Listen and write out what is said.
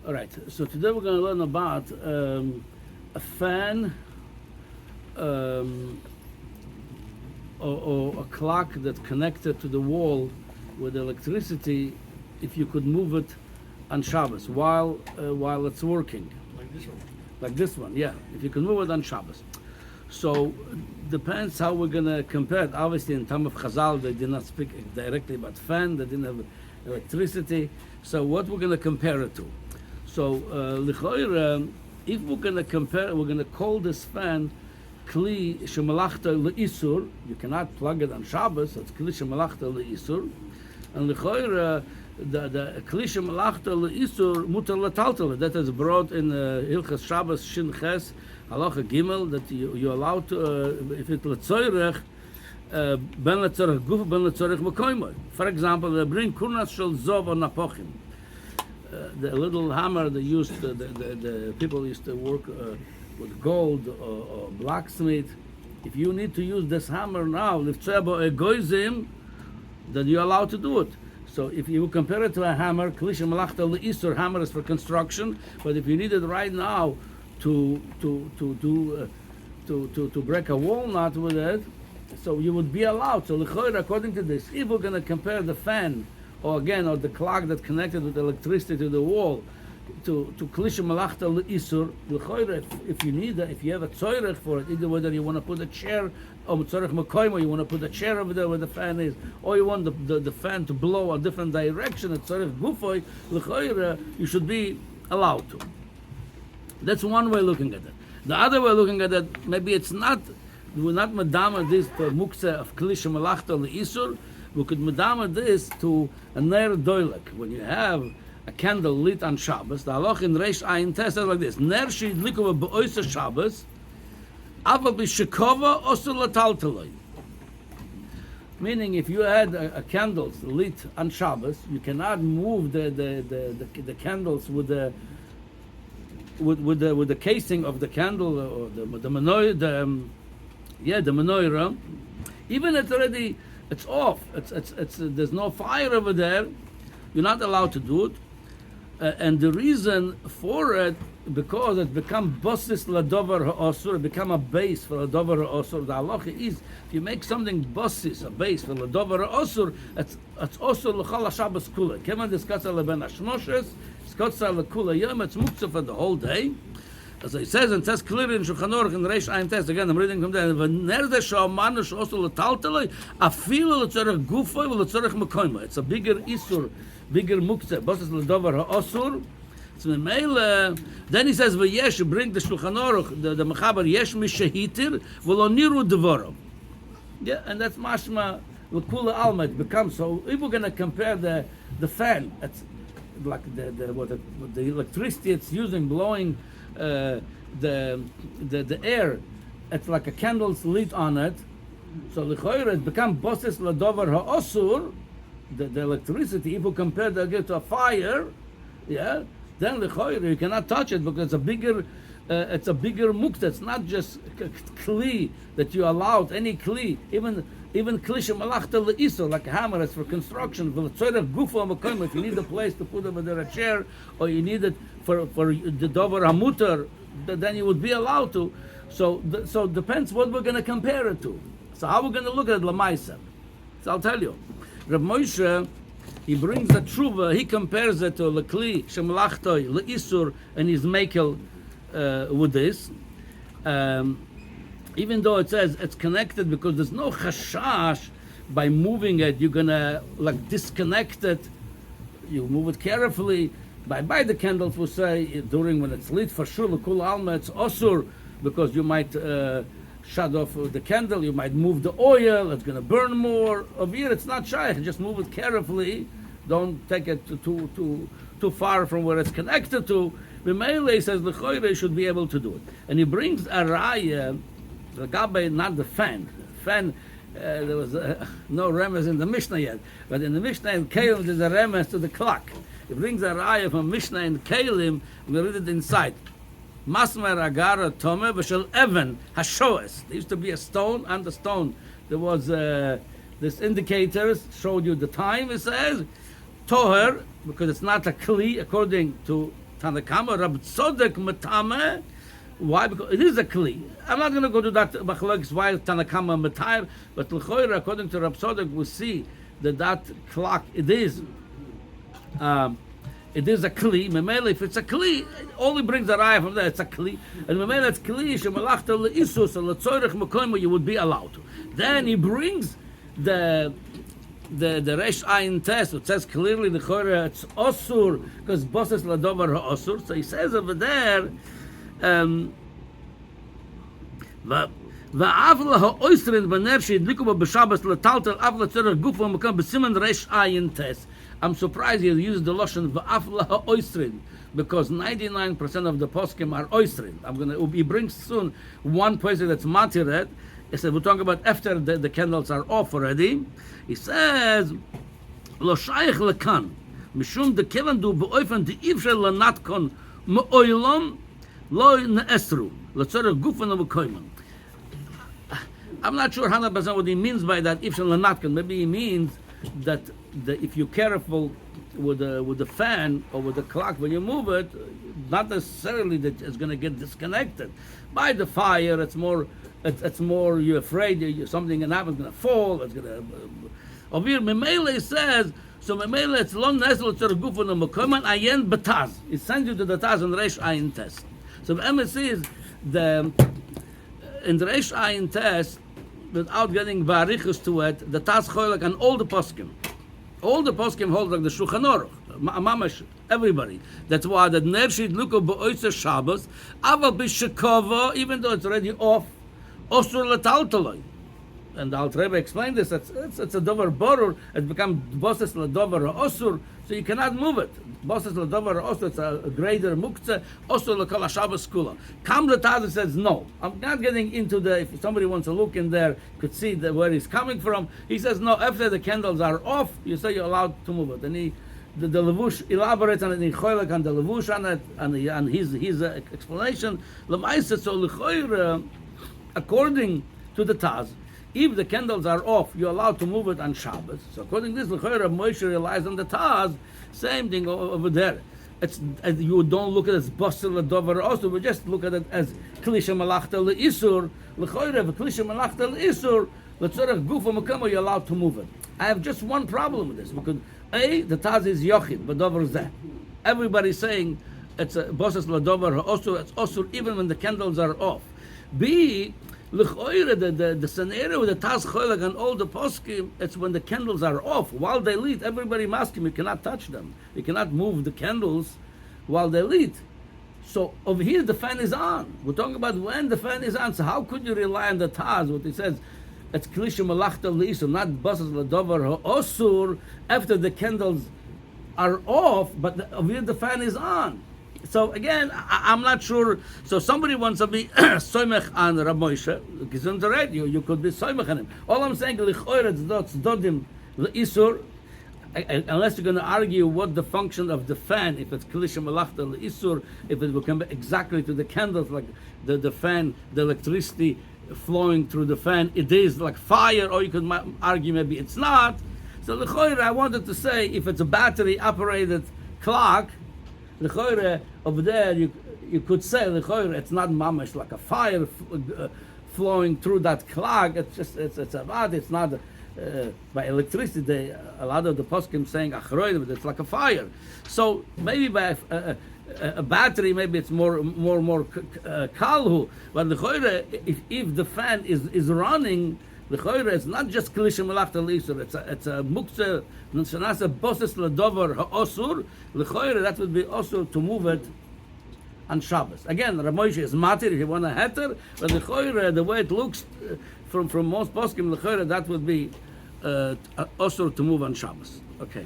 All right. So today we're going to learn about a fan or a clock that's connected to the wall with electricity. If you could move it on Shabbos while it's working, Like this one. like this one, yeah. If you can move it on Shabbos. So depends how we're going to compare it. Obviously, in time of Chazal, they did not speak directly about fan. They didn't have electricity. So what we're going to compare it to? So l'choira, if we're going to compare, we're going to call this fan kli shemalachta leisur. You cannot plug it on Shabbos. So it's kli shemalachta leisur. And l'choira, the kli shemalachta leisur mutar lataltal. That is brought in Hilchas Shabbos Shin Ches Halacha Gimel, that you're allowed to if it letzoyrech ben letzorech guf ben letzorech mekoymo. For example, they bring kurnas shel zov on napochim. The little hammer they used, the people used to work with gold or blacksmith. If you need to use this hammer now, liftzebo egoizim, then you're allowed to do it. So if you compare it to a hammer, klisha malachta leisur, hammer is for construction. But if you need it right now to break a walnut with it, so you would be allowed. So according to this, if we're going to compare the fan or the clock that's connected with electricity to the wall to klisha malachta leisur, if you need that, if you have a tzoyrech for it, either whether you want to put a chair or tzorech mekoymo, you want to put a chair over there where the fan is, or you want the fan to blow a different direction, a tzorech gufoy, l'choyre, you should be allowed to. That's one way of looking at it. The other way of looking at it, maybe it's not, we're not medama this for mukse of klisha malachta leisur. We could medama this to a ner doilek. When you have a candle lit on Shabbos, the halach in Reish Ayin Tes says like this: ner sheidliku be'oser Shabbos, aval b'shekova osur lataltaloi. Meaning, if you had a candles lit on Shabbos, you cannot move the candles with the casing of the candle or the menorah, the menorah. Even it's off. It's there's no fire over there. You're not allowed to do it. And the reason for it, because it become basis ladover ha'osur, it become a base for ladover ha'osur. The halacha is, if you make something basis, a base for ladover ha'osur, it's osur l'chal Shabbos kula. Keman diskatza leben hashmoshes, diskatza l'kula yom, it's muktzah for the whole day. As it says, and says clearly in Shulchan Aruch in Reish Ayin Tes, again I'm reading from there, v'ner de sha'amanu she'osur l'taltaloi, afilu l'tzorech gufoy v'l'tzorech mekoymo. It's a bigger isur, bigger muktzah, basis ladover ha'osur. So then he says, "V'yesh, bring the Shulchan Aruch, the Mechaber yesh mishehitir v'lo niru devoro." Yeah, and that's mashma l'kula alma. It becomes so. If we're going to compare the fan, it's like the electricity it's using, blowing the air. It's like a candle's lit on it. So l'choyer it become bosses ladover ha'osur. The electricity. If we compare that to a fire, yeah. Then l'choyer you cannot touch it because it's a bigger mukta. It's not just kli that you allowed, any kli, even kli shemalachta leisur, like a hammer, it's for construction. If you need a place to put over there a chair, or you need it for the dover hamutar, then you would be allowed to. So depends what we're going to compare it to. So how we're going to look at it lamaisa. So I'll tell you, Reb Moshe, he brings the tshuva, he compares it to lekli shemalachtoi leisur, and he's makel with this. Even though it says it's connected, because there's no chashash by moving it, you're gonna like disconnect it. You move it carefully. By the candles, we say during when it's lit, for sure l'kul alma it's osur, because you might shut off the candle, you might move the oil, it's going to burn more. Over here, it's not shy, just move it carefully. Don't take it too far from where it's connected to. B'meilei says the choyre should be able to do it. And he brings a raya, the gabe, not the fan. Fan, there was no remez in the Mishnah yet, but in the Mishnah in Kalim there's a remez to the clock. He brings a raya from Mishnah in Kalim, and we read it inside. Masmer agara tome v'shel even hashoes. There used to be a stone. On the stone there was this indicators showed you the time. It says toher, because it's not a kli according to Tanakama Rab Tzodek Matame. Why? Because it is a kli. I'm not going to go to that machlokes why Tanakama Matayr, but l'choira, according to Rab Tzodek, we see that clock it is a kli. Memele, if it's a kli, it only brings a raya from there. It's a kli, and memele it's kli shemalachta leisus letzorich mekoymo. You would be allowed to. Then he brings the resh ayin test. It says clearly the chora it's osur because bosses ladover osur. So he says over there. והאבלה האויסטרין בנר שהדליקו בו בשבס לטלטל אבלה צורך גוף ומקום בסימן רש עין טס. I'm surprised you use the lotion va'afla ha'oistrin because 99% of the poskim are oistrin. He brings soon one person that's matiret. He said we're talking about after the candles are off already. He says lo shaykh lekan mishum de kevan du beoifen de ifshel lanatkon meoilom lo neesru letzorach gufen u'mekoyman. I'm not sure 100% what he means by that. Ifshel lanatkon. Maybe he means that if you're careful with the fan or with the clock when you move it, not necessarily that it's going to get disconnected. By the fire, it's more you're afraid something going to happen, it's going to fall. It's going to. Over here, Memele says so. Memele it's long nesel to the guf on the mekoman ayen betaz. It sends you to the taz and resh ayin test. So the MSC is in the resh ayin test. Without getting barichus to it, the Taz Choylek and all the poskim hold like the Shulchan Aruch, mamash, everybody. That's why the Ner Shidluko B'Oitzer Shabbos, Aval B'Shekova, even though it's already off, Osur L'Taltaloi. And the Alter Rebbe explained this. It's a dover borur. It becomes bosses l'dover osur, so you cannot move it. Bosses l'dover osur. It's a greater muktzeh osur l'kol Shabbos kula. Kam l'taz says no. I'm not getting into the. If somebody wants to look in there, could see where he's coming from. He says no. After the candles are off, you say you're allowed to move it. And the levush elaborates on it in choylek on the levush on it and his explanation. L'maisa so l'choyre according to the Taz. If the candles are off, you're allowed to move it on Shabbos. So according to this, l'chayra Moshe relies on the Taz. Same thing over there. You don't look at it as basel l'dover also. We just look at it as klisha malachta leisur. L'chayra klisha malachta leisur. L'tzorach gufa mekamo. You're allowed to move it. I have just one problem with this because the Taz is yochid, but dover zeh. Everybody's saying it's a basel l'dover also. It's also even when the candles are off. B. The scenario with the Taz Choylek and all the poskim, it's when the candles are off. While they lit, everybody masking, you cannot touch them. You cannot move the candles while they lit. So over here, the fan is on. We're talking about when the fan is on. So how could you rely on the Taz? What it says, it's Klisha Malachta L'Isur, not Basas L'Dover Ha'osur, after the candles are off, but over here the fan is on. So again, I'm not sure. So somebody wants to be soymech on Rab Moshe. He's on the radio. You could be soymech on him. All I'm saying, dodim leisur. Unless you're going to argue what the function of the fan, if it's klisha malachta leisur, if it will come exactly to the candles, like the fan, the electricity flowing through the fan, it is like fire. Or you could argue maybe it's not. So l'choira, I wanted to say, if it's a battery operated clock. L'choire over there, you could say l'choire it's not mamash like a fire flowing through that clock. It's just it's not by electricity. A lot of the poskim saying achroid, but it's like a fire. So maybe by a battery, maybe it's more kalhu. But l'choire, if the fan is running. L'choire, it's not just klisha malachta l'isur. It's a muktzeh nasa bosses l'dover ha'osur. L'choire, that would be also to move it on Shabbos. Again, Rav Moshe is matir if you want a heter, but l'choire, the way it looks from most poskim l'choire, that would be also to move on Shabbos. Okay.